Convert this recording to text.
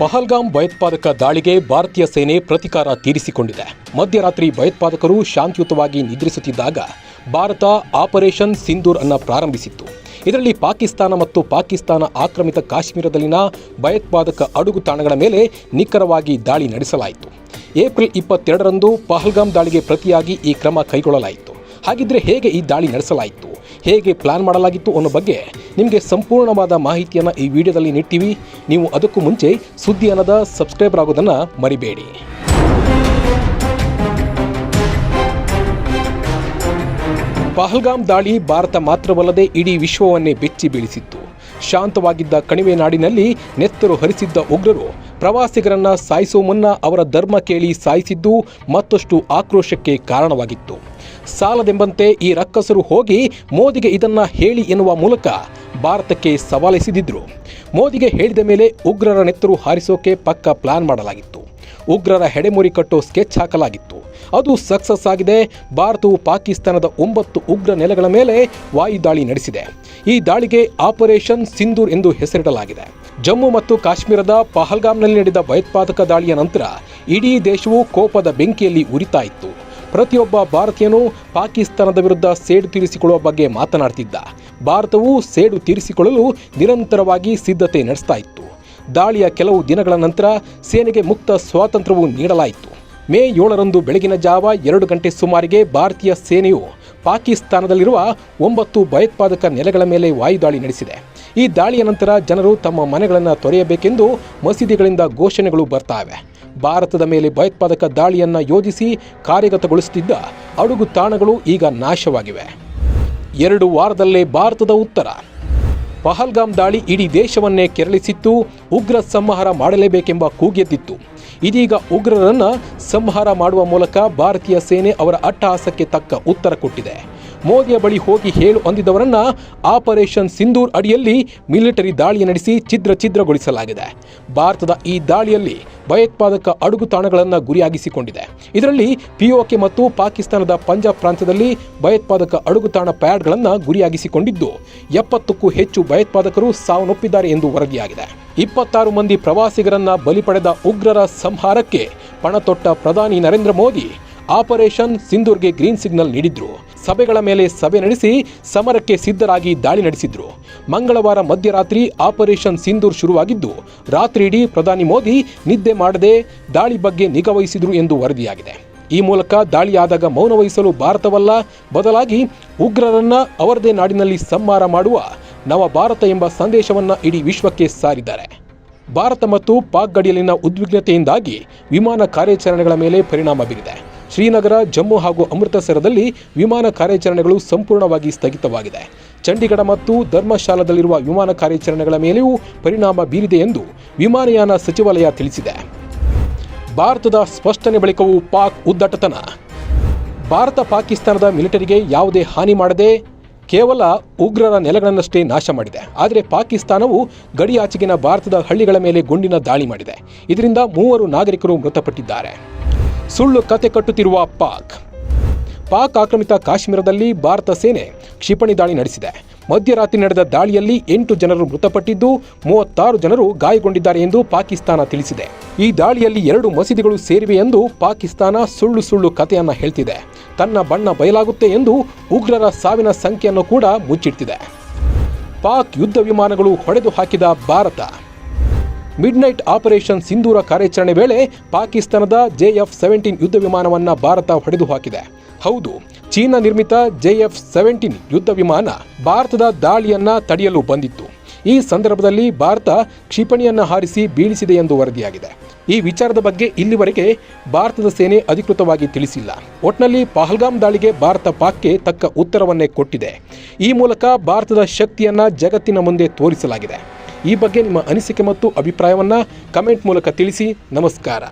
ಪಹಲ್ಗಾಮ್ ಭಯೋತ್ಪಾದಕ ದಾಳಿಗೆ ಭಾರತೀಯ ಸೇನೆ ಪ್ರತಿಕಾರ ತೀರಿಸಿಕೊಂಡಿದೆ. ಮಧ್ಯರಾತ್ರಿ ಭಯೋತ್ಪಾದಕರು ಶಾಂತಿಯುತವಾಗಿ ನಿದ್ರಿಸುತ್ತಿದ್ದಾಗ ಭಾರತ ಆಪರೇಷನ್ ಸಿಂಧೂರ್ ಅನ್ನು ಪ್ರಾರಂಭಿಸಿತ್ತು. ಇದರಲ್ಲಿ ಪಾಕಿಸ್ತಾನ ಮತ್ತು ಪಾಕಿಸ್ತಾನ ಆಕ್ರಮಿತ ಕಾಶ್ಮೀರದಲ್ಲಿನ ಭಯೋತ್ಪಾದಕ ಅಡುಗುತಾಣಗಳ ಮೇಲೆ ನಿಖರವಾಗಿ ದಾಳಿ ನಡೆಸಲಾಯಿತು. ಏಪ್ರಿಲ್ 22ರಂದು ಪಹಲ್ಗಾಮ್ ದಾಳಿಗೆ ಪ್ರತಿಯಾಗಿ ಈ ಕ್ರಮ ಕೈಗೊಳ್ಳಲಾಯಿತು. ಹಾಗಿದ್ರೆ ಹೇಗೆ ಈ ದಾಳಿ ನಡೆಸಲಾಯಿತು, ಹೇಗೆ ಪ್ಲಾನ್ ಮಾಡಲಾಗಿತ್ತು ಅನ್ನೋ ಬಗ್ಗೆ ನಿಮಗೆ ಸಂಪೂರ್ಣವಾದ ಮಾಹಿತಿಯನ್ನು ಈ ವಿಡಿಯೋದಲ್ಲಿ ನೀಡ್ತೀವಿ. ನೀವು ಅದಕ್ಕೂ ಮುಂಚೆ ಸುದ್ದಿ ಅನ್ನದ ಸಬ್ಸ್ಕ್ರೈಬರ್ ಆಗೋದನ್ನು ಮರಿಬೇಡಿ. ಪಹಲ್ಗಾಮ್ ದಾಳಿ ಭಾರತ ಮಾತ್ರವಲ್ಲದೆ ಇಡೀ ವಿಶ್ವವನ್ನೇ ಬೆಚ್ಚಿ ಬೀಳಿಸಿತ್ತು. ಶಾಂತವಾಗಿದ್ದ ಕಣಿವೆ ನಾಡಿನಲ್ಲಿ ನೆತ್ತರು ಹರಿಸಿದ್ದ ಉಗ್ರರು ಪ್ರವಾಸಿಗರನ್ನ ಸಾಯಿಸುವ ಮುನ್ನ ಅವರ ಧರ್ಮ ಕೇಳಿ ಸಾಯಿಸಿದ್ದು ಮತ್ತಷ್ಟು ಆಕ್ರೋಶಕ್ಕೆ ಕಾರಣವಾಗಿತ್ತು. ಸಾಲದೆಂಬಂತೆ ಈ ರಕ್ಕಸರು ಹೋಗಿ ಮೋದಿಗೆ ಇದನ್ನ ಹೇಳಿ ಎನ್ನುವ ಮೂಲಕ ಭಾರತಕ್ಕೆ ಸವಾಲೆಸೆದಿದ್ರು. ಮೋದಿಗೆ ಹೇಳಿದ ಮೇಲೆ ಉಗ್ರರ ನೆತ್ತರು ಹಾರಿಸೋಕೆ ಪಕ್ಕ ಪ್ಲಾನ್ ಮಾಡಲಾಗಿತ್ತು. ಉಗ್ರರ ಹೆಡೆಮುರಿ ಕಟ್ಟೋ ಸ್ಕೆಚ್ ಹಾಕಲಾಗಿತ್ತು. ಅದು ಸಕ್ಸಸ್ ಆಗಿದೆ. ಭಾರತವು ಪಾಕಿಸ್ತಾನದ 9 ಉಗ್ರ ನೆಲೆಗಳ ಮೇಲೆ ವಾಯುದಾಳಿ ನಡೆಸಿದೆ. ಈ ದಾಳಿಗೆ ಆಪರೇಷನ್ ಸಿಂಧೂರ್ ಎಂದು ಹೆಸರಿಡಲಾಗಿದೆ. ಜಮ್ಮು ಮತ್ತು ಕಾಶ್ಮೀರದ ಪಹಲ್ಗಾಮ್ನಲ್ಲಿ ನಡೆದ ಭಯೋತ್ಪಾದಕ ದಾಳಿಯ ನಂತರ ಇಡೀ ದೇಶವು ಕೋಪದ ಬೆಂಕಿಯಲ್ಲಿ ಉರಿತಾ ಇತ್ತು. ಪ್ರತಿಯೊಬ್ಬ ಭಾರತೀಯನೂ ಪಾಕಿಸ್ತಾನದ ವಿರುದ್ಧ ಸೇಡು ತೀರಿಸಿಕೊಳ್ಳುವ ಬಗ್ಗೆ ಮಾತನಾಡ್ತಿದ್ದ. ಭಾರತವು ಸೇಡು ತೀರಿಸಿಕೊಳ್ಳಲು ನಿರಂತರವಾಗಿ ಸಿದ್ಧತೆ ನಡೆಸ್ತಾ ಇತ್ತು. ದಾಳಿಯ ಕೆಲವು ದಿನಗಳ ನಂತರ ಸೇನೆಗೆ ಮುಕ್ತ ಸ್ವಾತಂತ್ರ್ಯವು ನೀಡಲಾಯಿತು. ಮೇ 7ರಂದು ಬೆಳಗಿನ ಜಾವ 2 ಗಂಟೆ ಸುಮಾರಿಗೆ ಭಾರತೀಯ ಸೇನೆಯು ಪಾಕಿಸ್ತಾನದಲ್ಲಿರುವ 9 ಭಯೋತ್ಪಾದಕ ನೆಲೆಗಳ ಮೇಲೆ ವಾಯುದಾಳಿ ನಡೆಸಿದೆ. ಈ ದಾಳಿಯ ನಂತರ ಜನರು ತಮ್ಮ ಮನೆಗಳನ್ನು ತೊರೆಯಬೇಕೆಂದು ಮಸೀದಿಗಳಿಂದ ಘೋಷಣೆಗಳು ಬರ್ತಾವೆ. ಭಾರತದ ಮೇಲೆ ಭಯೋತ್ಪಾದಕ ದಾಳಿಯನ್ನು ಯೋಜಿಸಿ ಕಾರ್ಯಗತಗೊಳಿಸುತ್ತಿದ್ದ ಅಡುಗು ತಾಣಗಳು ಈಗ ನಾಶವಾಗಿವೆ. 2 ವಾರದಲ್ಲೇ ಭಾರತದ ಉತ್ತರ. ಪಹಲ್ಗಾಮ್ ದಾಳಿ ಇಡೀ ದೇಶವನ್ನೇ ಕೆರಳಿಸಿತ್ತು. ಉಗ್ರ ಸಂಹಾರ ಮಾಡಲೇಬೇಕೆಂಬ ಕೂಗೆದ್ದಿತ್ತು. ಇದೀಗ ಉಗ್ರರನ್ನು ಸಂಹಾರ ಮಾಡುವ ಮೂಲಕ ಭಾರತೀಯ ಸೇನೆ ಅವರ ಅಟ್ಟಹಾಸಕ್ಕೆ ತಕ್ಕ ಉತ್ತರ ಕೊಟ್ಟಿದೆ. ಮೋದಿಯ ಬಳಿ ಹೋಗಿ ಹೇಳು ಅಂದಿದ್ದವರನ್ನ ಆಪರೇಷನ್ ಸಿಂಧೂರ್ ಅಡಿಯಲ್ಲಿ ಮಿಲಿಟರಿ ದಾಳಿ ನಡೆಸಿ ಛಿದ್ರಗೊಳಿಸಲಾಗಿದೆ. ಭಾರತದ ಈ ದಾಳಿಯಲ್ಲಿ ಭಯೋತ್ಪಾದಕ ಅಡುಗುತಾಣಗಳನ್ನು ಗುರಿಯಾಗಿಸಿಕೊಂಡಿದೆ. ಇದರಲ್ಲಿ ಪಿಒಕೆ ಮತ್ತು ಪಾಕಿಸ್ತಾನದ ಪಂಜಾಬ್ ಪ್ರಾಂತ್ಯದಲ್ಲಿ ಭಯೋತ್ಪಾದಕ ಅಡುಗುತಾಣ ಪ್ಯಾಡ್ಗಳನ್ನು ಗುರಿಯಾಗಿಸಿಕೊಂಡಿದ್ದು 70ಕ್ಕೂ ಹೆಚ್ಚು ಭಯೋತ್ಪಾದಕರು ಸಾವನ್ನಪ್ಪಿದ್ದಾರೆ ಎಂದು ವರದಿಯಾಗಿದೆ. 26 ಮಂದಿ ಪ್ರವಾಸಿಗರನ್ನ ಬಲಿ ಪಡೆದ ಉಗ್ರರ ಸಂಹಾರಕ್ಕೆ ಪಣ ತೊಟ್ಟ ಪ್ರಧಾನಿ ನರೇಂದ್ರ ಮೋದಿ ಆಪರೇಷನ್ ಸಿಂಧೂರ್ಗೆ ಗ್ರೀನ್ ಸಿಗ್ನಲ್ ನೀಡಿದ್ರು. ಸಭೆಗಳ ಮೇಲೆ ಸಭೆ ನಡೆಸಿ ಸಮರಕ್ಕೆ ಸಿದ್ಧರಾಗಿ ದಾಳಿ ನಡೆಸಿದ್ರು. ಮಂಗಳವಾರ ಮಧ್ಯರಾತ್ರಿ ಆಪರೇಷನ್ ಸಿಂಧೂರ್ ಶುರುವಾಗಿದ್ದು ರಾತ್ರಿ ಇಡೀ ಪ್ರಧಾನಿ ಮೋದಿ ನಿದ್ದೆ ಮಾಡದೆ ದಾಳಿ ಬಗ್ಗೆ ನಿಗಾ ವಹಿಸಿದ್ರು ಎಂದು ವರದಿಯಾಗಿದೆ. ಈ ಮೂಲಕ ದಾಳಿಯಾದಾಗ ಮೌನ ವಹಿಸಲು ಭಾರತವಲ್ಲ, ಬದಲಾಗಿ ಉಗ್ರರನ್ನ ಅವರದೇ ನಾಡಿನಲ್ಲಿ ಸಂಹಾರ ಮಾಡುವ ನವ ಭಾರತ ಎಂಬ ಸಂದೇಶವನ್ನು ಇಡೀ ವಿಶ್ವಕ್ಕೆ ಸಾರಿದ್ದಾರೆ. ಭಾರತ ಮತ್ತು ಪಾಕ್ ಗಡಿಯಲ್ಲಿನ ಉದ್ವಿಗ್ನತೆಯಿಂದಾಗಿ ವಿಮಾನ ಕಾರ್ಯಾಚರಣೆಗಳ ಮೇಲೆ ಪರಿಣಾಮ ಬೀರಿದೆ. ಶ್ರೀನಗರ, ಜಮ್ಮು ಹಾಗೂ ಅಮೃತಸರದಲ್ಲಿ ವಿಮಾನ ಕಾರ್ಯಾಚರಣೆಗಳು ಸಂಪೂರ್ಣವಾಗಿ ಸ್ಥಗಿತವಾಗಿದೆ. ಚಂಡೀಗಢ ಮತ್ತು ಧರ್ಮಶಾಲಾದಲ್ಲಿರುವ ವಿಮಾನ ಕಾರ್ಯಾಚರಣೆಗಳ ಮೇಲೆಯೂ ಪರಿಣಾಮ ಬೀರಿದೆ ಎಂದು ವಿಮಾನಯಾನ ಸಚಿವಾಲಯ ತಿಳಿಸಿದೆ. ಭಾರತದ ಸ್ಪಷ್ಟನೆ ಬಳಿಕವೂ ಪಾಕ್ ಉದ್ದಟತನ. ಭಾರತ ಪಾಕಿಸ್ತಾನದ ಮಿಲಿಟರಿಗೆ ಯಾವುದೇ ಹಾನಿ ಮಾಡದೆ ಕೇವಲ ಉಗ್ರರ ನೆಲೆಗಳನ್ನಷ್ಟೇ ನಾಶ ಮಾಡಿದೆ. ಆದರೆ ಪಾಕಿಸ್ತಾನವು ಗಡಿಯಾಚೆಗಿನ ಭಾರತದ ಹಳ್ಳಿಗಳ ಮೇಲೆ ಗುಂಡಿನ ದಾಳಿ ಮಾಡಿದೆ. ಇದರಿಂದ 3 ನಾಗರಿಕರು ಮೃತಪಟ್ಟಿದ್ದಾರೆ. ಸುಳ್ಳು ಕತೆ ಕಟ್ಟುತ್ತಿರುವ ಪಾಕ್ ಆಕ್ರಮಿತ ಕಾಶ್ಮೀರದಲ್ಲಿ ಭಾರತ ಸೇನೆ ಕ್ಷಿಪಣಿ ದಾಳಿ ನಡೆಸಿದೆ. ಮಧ್ಯರಾತ್ರಿ ನಡೆದ ದಾಳಿಯಲ್ಲಿ 8 ಜನರು ಮೃತಪಟ್ಟಿದ್ದು 36 ಜನರು ಗಾಯಗೊಂಡಿದ್ದಾರೆ ಎಂದು ಪಾಕಿಸ್ತಾನ ತಿಳಿಸಿದೆ. ಈ ದಾಳಿಯಲ್ಲಿ 2 ಮಸೀದಿಗಳು ಸೇರಿವೆ ಎಂದು ಪಾಕಿಸ್ತಾನ ಸುಳ್ಳು ಕಥೆಯನ್ನ ಹೇಳ್ತಿದೆ. ತನ್ನ ಬಣ್ಣ ಬಯಲಾಗುತ್ತೆ ಎಂದು ಉಗ್ರರ ಸಾವಿನ ಸಂಖ್ಯೆಯನ್ನು ಕೂಡ ಮುಚ್ಚಿಡ್ತಿದೆ. ಪಾಕ್ ಯುದ್ಧ ವಿಮಾನಗಳು ಹೊಡೆದು ಹಾಕಿದ ಭಾರತ. ಮಿಡ್ನೈಟ್ ಆಪರೇಷನ್ ಸಿಂಧೂರ ಕಾರ್ಯಾಚರಣೆ ವೇಳೆ ಪಾಕಿಸ್ತಾನದ JF-17 ಯುದ್ಧ ವಿಮಾನವನ್ನು ಭಾರತ ಹೊಡೆದು ಹಾಕಿದೆ. ಹೌದು, ಚೀನಾ ನಿರ್ಮಿತ JF-17 ಯುದ್ಧ ವಿಮಾನ ಭಾರತದ ದಾಳಿಯನ್ನ ತಡೆಯಲು ಬಂದಿತ್ತು. ಈ ಸಂದರ್ಭದಲ್ಲಿ ಭಾರತ ಕ್ಷಿಪಣಿಯನ್ನು ಹಾರಿಸಿ ಬೀಳಿಸಿದೆ ಎಂದು ವರದಿಯಾಗಿದೆ. ಈ ವಿಚಾರದ ಬಗ್ಗೆ ಇಲ್ಲಿವರೆಗೆ ಭಾರತದ ಸೇನೆ ಅಧಿಕೃತವಾಗಿ ತಿಳಿಸಿಲ್ಲ. ಒಟ್ನಲ್ಲಿ ಪಹಲ್ಗಾಮ್ ದಾಳಿಗೆ ಭಾರತ ಪಾಕ್ಗೆ ತಕ್ಕ ಉತ್ತರವನ್ನೇ ಕೊಟ್ಟಿದೆ. ಈ ಮೂಲಕ ಭಾರತದ ಶಕ್ತಿಯನ್ನ ಜಗತ್ತಿನ ಮುಂದೆ ತೋರಿಸಲಾಗಿದೆ. ಈ ಬಗ್ಗೆ ನಿಮ್ಮ ಅನಿಸಿಕೆ ಮತ್ತು ಅಭಿಪ್ರಾಯವನ್ನು ಕಮೆಂಟ್ ಮೂಲಕ ತಿಳಿಸಿ. ನಮಸ್ಕಾರ.